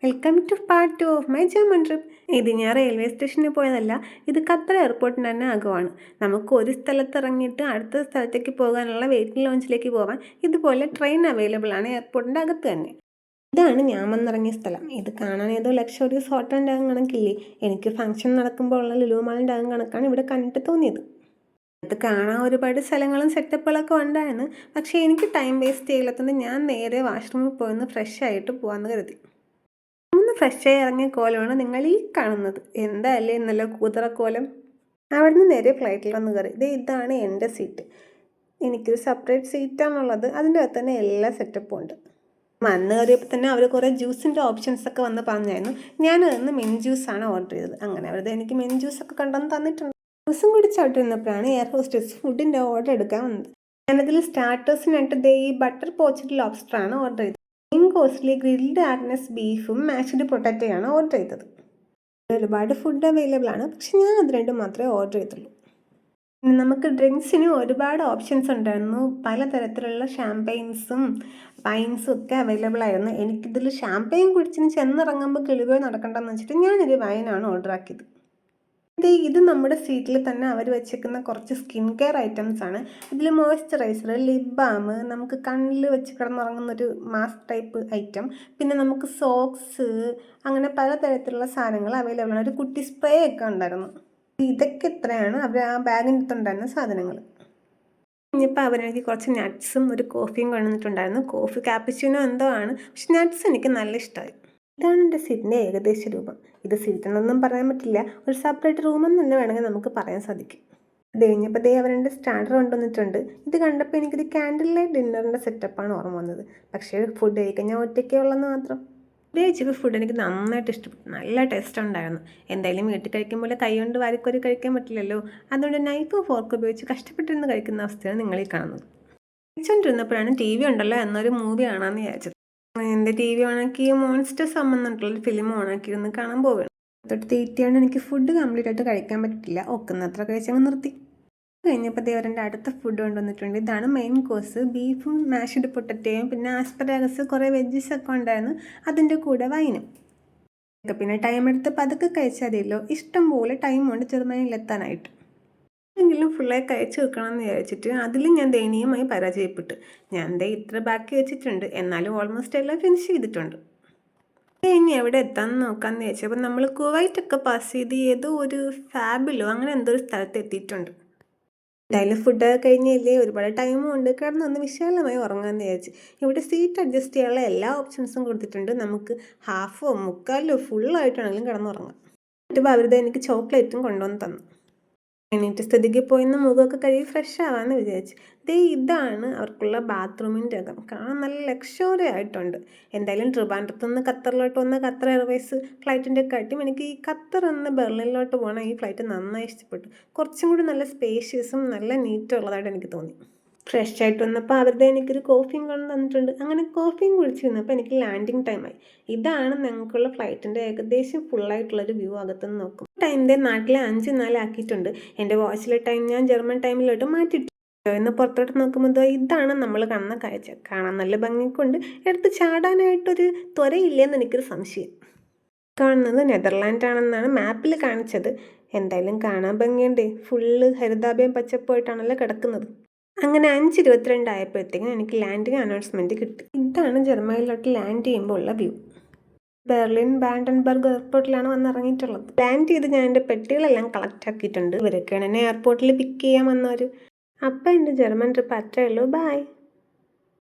Welcome to part 2 of my German trip. ഇത് ഞാൻ railway സ്റ്റേഷനിൽ പോയതല്ല, ഇത് ഖത്തർ എയർപോർട്ടിന് തന്നെ ആകുവാണ്. നമുക്ക് ഒരു സ്ഥലത്ത് ഇറങ്ങിയിട്ട് അടുത്ത സ്ഥലത്തേക്ക് പോകാനുള്ള വെയിറ്റിംഗ് ലോഞ്ചിലേക്ക് പോകാൻ ഇതുപോലെ ട്രെയിൻ അവൈലബിൾ ആണ് എയർപോർട്ടിൻ്റെ അകത്ത് തന്നെ. ഇതാണ് ഞാൻ വന്നിറങ്ങിയ സ്ഥലം. ഇത് കാണാൻ ഏതോ ലക്ഷറീസ് ഹോട്ടലിൻ്റെ അകം കണക്കില്ലേ. എനിക്ക് ഫംഗ്ഷൻ നടക്കുമ്പോൾ ഉള്ള ലുലു മാളിൻ്റെ അകം കണക്കാണ് ഇവിടെ കണ്ടിട്ട് തോന്നിയത്. ഇത് കാണാൻ ഒരുപാട് സ്ഥലങ്ങളും സെറ്റപ്പുകളൊക്കെ ഉണ്ടായിരുന്നു. പക്ഷേ എനിക്ക് ടൈം വേസ്റ്റ് ചെയ്യില്ലാത്തതുകൊണ്ട് ഞാൻ നേരെ വാഷ്റൂമിൽ പോയിന്ന് ഫ്രഷ് ആയിട്ട് പോകാമെന്ന് കരുതി. ഫ്രഷായി ഇറങ്ങിയ കോലമാണ് നിങ്ങൾ ഈ കാണുന്നത്. എന്താല്ലേ നല്ല കൂതറക്കോലം. അവിടുന്ന് നേരെ ഫ്ലൈറ്റിൽ വന്ന് കയറി. ഇതാണ് എൻ്റെ സീറ്റ്. എനിക്കൊരു സെപ്പറേറ്റ് സീറ്റാണുള്ളത്. അതിൻ്റെ അകത്ത് തന്നെ എല്ലാ സെറ്റപ്പും ഉണ്ട്. വന്ന് കയറിയപ്പോൾ തന്നെ അവർ കുറേ ജ്യൂസിൻ്റെ ഓപ്ഷൻസൊക്കെ വന്ന് പറഞ്ഞായിരുന്നു. ഞാൻ അന്ന് മെൻ ജ്യൂസാണ് ഓർഡർ ചെയ്തത്. അങ്ങനെ അവരത് എനിക്ക് മെൻ ജ്യൂസൊക്കെ കണ്ടെന്ന് തന്നിട്ടുണ്ട്. ജ്യൂസും കൂടി ചവിട്ടിരുന്നപ്പോഴാണ് എയർ ഹോസ്റ്റസ് ഫുഡിൻ്റെ ഓർഡർ എടുക്കാൻ വന്നത്. ഞാനതിൽ സ്റ്റാർട്ടേഴ്സിനായിട്ട് ഈ ബട്ടർ പോച്ചഡ് ലോബ്സ്റ്ററാണ് ഓർഡർ ചെയ്തത്. മെയിൻ കോസ്റ്റ്ലി ഗ്രിൽഡ് ആഗ്നസ് ബീഫും മാഷ്ഡ് പൊട്ടാറ്റോയാണ് ഓർഡർ ചെയ്തത്. ഒരുപാട് ഫുഡ് അവൈലബിൾ ആണ്, പക്ഷെ ഞാൻ അത് രണ്ടും മാത്രമേ ഓർഡർ ചെയ്തുള്ളൂ. പിന്നെ നമുക്ക് ഡ്രിങ്ക്സിന് ഒരുപാട് ഓപ്ഷൻസ് ഉണ്ടായിരുന്നു. പലതരത്തിലുള്ള ഷാമ്പെയിൻസും വൈൻസും ഒക്കെ അവൈലബിൾ ആയിരുന്നു. എനിക്കിതിൽ ഷാമ്പെയിൻ കുടിച്ചിന് ചെന്നിറങ്ങുമ്പോൾ കിളിപോയി നടക്കണ്ടെന്ന് വെച്ചിട്ട് ഞാനൊരു വൈനാണ് ഓർഡർ ആക്കിയത്. ഇത് നമ്മുടെ സീറ്റിൽ തന്നെ അവർ വെച്ചേക്കുന്ന കുറച്ച് സ്കിൻ കെയർ ഐറ്റംസ് ആണ്. ഇതിൽ മോയ്സ്ചറൈസർ, ലിപ് ബാം, നമുക്ക് കണ്ണിൽ വെച്ച് കിടന്നുറങ്ങുന്നൊരു മാസ്ക് ടൈപ്പ് ഐറ്റം, പിന്നെ നമുക്ക് സോക്സ്, അങ്ങനെ പലതരത്തിലുള്ള സാധനങ്ങൾ അവൈലബിൾ ആണ്. ഒരു കുട്ടി സ്പ്രേ ഒക്കെ ഉണ്ടായിരുന്നു. ഇതൊക്കെ ഇത്രയാണ് അവർ ആ ബാഗിൻ്റെ അടുത്തുണ്ടായിരുന്ന സാധനങ്ങൾ. ഇനിയിപ്പോൾ അവരെനിക്ക് കുറച്ച് നട്ട്സും ഒരു കോഫിയും കൊണ്ടുവന്നിട്ടുണ്ടായിരുന്നു. കോഫി കാപ്പുച്ചിനോ എന്തോ ആണ്, പക്ഷെ നട്ട്സ് എനിക്ക് നല്ല ഇഷ്ടമായി. ഇതാണ് എൻ്റെ സീറ്റിൻ്റെ ഏകദേശ രൂപം. ഇത് സീറ്റെന്നൊന്നും പറയാൻ പറ്റില്ല, ഒരു സെപ്പറേറ്റ് റൂമെന്ന് തന്നെ വേണമെങ്കിൽ നമുക്ക് പറയാൻ സാധിക്കും. അത് കഴിഞ്ഞപ്പോൾ അവരെൻ്റെ സ്റ്റാർട്ടർ കൊണ്ടുവന്നിട്ടുണ്ട്. ഇത് കണ്ടപ്പോൾ എനിക്കൊരു ക്യാൻഡിൽ ലൈറ്റ് ഡിന്നറിൻ്റെ സെറ്റപ്പാണ് ഓർമ്മ വന്നത്. പക്ഷേ ഫുഡ് കഴിക്കാൻ ഞാൻ ഒറ്റയ്ക്കേ ഉള്ളെന്ന് മാത്രം. കഴിച്ചപ്പോൾ ഫുഡ് എനിക്ക് നന്നായിട്ട് ഇഷ്ടപ്പെട്ടു. നല്ല ടേസ്റ്റ് ഉണ്ടായിരുന്നു. എന്തായാലും വീട്ടിൽ കഴിക്കുമ്പോൾ കൈ കൊണ്ട് വാരിക്കോരി കഴിക്കാൻ പറ്റില്ലല്ലോ. അതുകൊണ്ട് നൈഫ് ഫോർക്ക് ഉപയോഗിച്ച് കഷ്ടപ്പെട്ടിരുന്ന് കഴിക്കുന്ന അവസ്ഥയാണ് നിങ്ങളീ കാണുന്നത്. കഴിച്ചുകൊണ്ടിരുന്നപ്പോഴാണ് TV ഉണ്ടല്ലോ എന്നൊരു മൂവി കാണാമെന്ന് വിചാരിച്ചത്. എൻ്റെ TV ഓണാക്കി മോൺസ്റ്റർ സംബന്ധിച്ചിട്ടുള്ളൊരു ഫിലിം ഓണാക്കിയിരുന്ന് കാണാൻ പോവുകയാണ്. തൊട്ട് തീറ്റയാണ് എനിക്ക് ഫുഡ് കംപ്ലീറ്റ് ആയിട്ട് കഴിക്കാൻ പറ്റില്ല. ഒക്കുന്നത്ര കഴിച്ചങ്ങ് നിർത്തി. കഴിഞ്ഞപ്പോൾ അവരുടെ അടുത്ത ഫുഡ് കൊണ്ടുവന്നിട്ടുണ്ട്. ഇതാണ് മെയിൻ കോഴ്സ്. ബീഫും മാഷ്ഡ് പൊട്ടറ്റോയും പിന്നെ ആസ്പരാഗസ്, കുറേ വെജ്ജസൊക്കെ ഉണ്ടായിരുന്നു. അതിൻ്റെ കൂടെ വൈനും. പിന്നെ ടൈം എടുത്ത് പതുക്കെ കഴിച്ചാൽ മതിയല്ലോ. ഇഷ്ടം പോലെ ടൈമുണ്ട് ചെറുമേനിലെത്താനായിട്ട്. എങ്കിലും ഫുള്ളായി കഴിച്ച് വെക്കണമെന്ന് വിചാരിച്ചിട്ട് അതിൽ ഞാൻ ദയനീയമായി പരാജയപ്പെട്ടു. ഞാൻ ഇത്ര ബാക്കി വെച്ചിട്ടുണ്ട്, എന്നാലും ഓൾമോസ്റ്റ് എല്ലാം ഫിനിഷ് ചെയ്തിട്ടുണ്ട്. ഇനി എവിടെ എത്താമെന്ന് നോക്കാമെന്ന് വിചാരിച്ചപ്പോൾ നമ്മൾ കുവൈറ്റൊക്കെ പാസ് ചെയ്ത് ഏതോ ഒരു ഫാബിലോ അങ്ങനെ എന്തോ ഒരു സ്ഥലത്ത് എത്തിയിട്ടുണ്ട്. എന്തായാലും ഫുഡൊക്കെ കഴിഞ്ഞില്ലേ, ഒരുപാട് ടൈമും ഉണ്ട്. കിടന്നൊന്ന് വിശാലമായി ഉറങ്ങാമെന്ന് വിചാരിച്ച്. ഇവിടെ സീറ്റ് അഡ്ജസ്റ്റ് ചെയ്യാനുള്ള എല്ലാ ഓപ്ഷൻസും കൊടുത്തിട്ടുണ്ട്. നമുക്ക് ഹാഫോ മുക്കാലോ ഫുള്ളായിട്ടാണെങ്കിലും കിടന്നുറങ്ങാം. എന്നിട്ട് അവരുടെ എനിക്ക് ചോക്ലേറ്റും കൊണ്ടുവന്ന് തന്നു. എണീറ്റ് സ്ഥിതിക്ക് പോയിന്ന് മുഖമൊക്കെ കഴുകി ഫ്രഷ് ആവാമെന്ന് വിചാരിച്ചു. ഇതാണ് അവർക്കുള്ള ബാത്റൂമിൻ്റെ അകം. കാണാൻ നല്ല ലക്ഷറി ആയിട്ടുണ്ട്. എന്തായാലും ട്രിവാൻഡ്രത്തുനിന്ന് ഖത്തറിലോട്ട് വന്ന ഖത്തർ എയർവേസ് ഫ്ലൈറ്റിൻ്റെ കാട്ടിയും എനിക്ക് ഈ ഖത്തർ നിന്ന് ബെർലിനിലോട്ട് പോകണം ഈ ഫ്ലൈറ്റ് നന്നായി ഇഷ്ടപ്പെട്ടു. കുറച്ചും കൂടി നല്ല സ്പേഷ്യസും നല്ല നീറ്റും ഉള്ളതായിട്ട് എനിക്ക് തോന്നി. ഫ്രഷ് ആയിട്ട് വന്നപ്പോൾ അവരുടെ എനിക്കൊരു കോഫിയും കൊണ്ട് തന്നിട്ടുണ്ട്. അങ്ങനെ കോഫിയും കുടിച്ച് വന്നപ്പോൾ എനിക്ക് ലാൻഡിങ് ടൈമായി. ഇതാണ് ഞങ്ങൾക്കുള്ള ഫ്ലൈറ്റിൻ്റെ ഏകദേശം ഫുള്ളായിട്ടുള്ളൊരു വ്യൂ അകത്തുനിന്ന് നോക്കും. ടൈമിൻ്റെ നാട്ടിലെ 5:04 ആക്കിയിട്ടുണ്ട്. എൻ്റെ വാച്ചിലെ ടൈം ഞാൻ ജർമ്മൻ ടൈമിലോട്ട് മാറ്റിയിട്ടു. ഇന്ന് പുറത്തോട്ട് നോക്കുമ്പോൾ ഇതാണ് നമ്മൾ കാണുന്ന കാഴ്ച. കാണാൻ നല്ല ഭംഗിക്കൊണ്ട് എടുത്ത് ചാടാനായിട്ടൊരു ത്വരയില്ലെന്ന് എനിക്കൊരു സംശയം. കാണുന്നത് നെതർലാൻഡ് ആണെന്നാണ് മാപ്പിൽ കാണിച്ചത്. എന്തായാലും കാണാൻ ഭംഗിയുണ്ട്. ഫുള്ള് ഹരിതാഭയും പച്ചപ്പായിട്ടാണല്ലോ കിടക്കുന്നത്. അങ്ങനെ 5:22 ആയപ്പോഴത്തേക്കും എനിക്ക് ലാൻഡിങ് അനൗൺസ്മെൻറ്റ് കിട്ടി. ഇതാണ് ജർമ്മനിയിലോട്ട് ലാൻഡ് ചെയ്യുമ്പോൾ ഉള്ള വ്യൂ. ബെർലിൻ ബാൻഡൻബർഗ് എയർപോർട്ടിലാണ് വന്നിറങ്ങിയിട്ടുള്ളത്. ലാൻഡ് ചെയ്ത് ഞാൻ എൻ്റെ പെട്ടികളെല്ലാം കളക്ട് ആക്കിയിട്ടുണ്ട്. ഇവരൊക്കെയാണ് എന്നെ എയർപോർട്ടിൽ പിക്ക് ചെയ്യാൻ വന്നവർ. അപ്പം എൻ്റെ ജർമ്മൻ ട്രിപ്പ് അത്രയേ ഉള്ളൂ. ബൈ.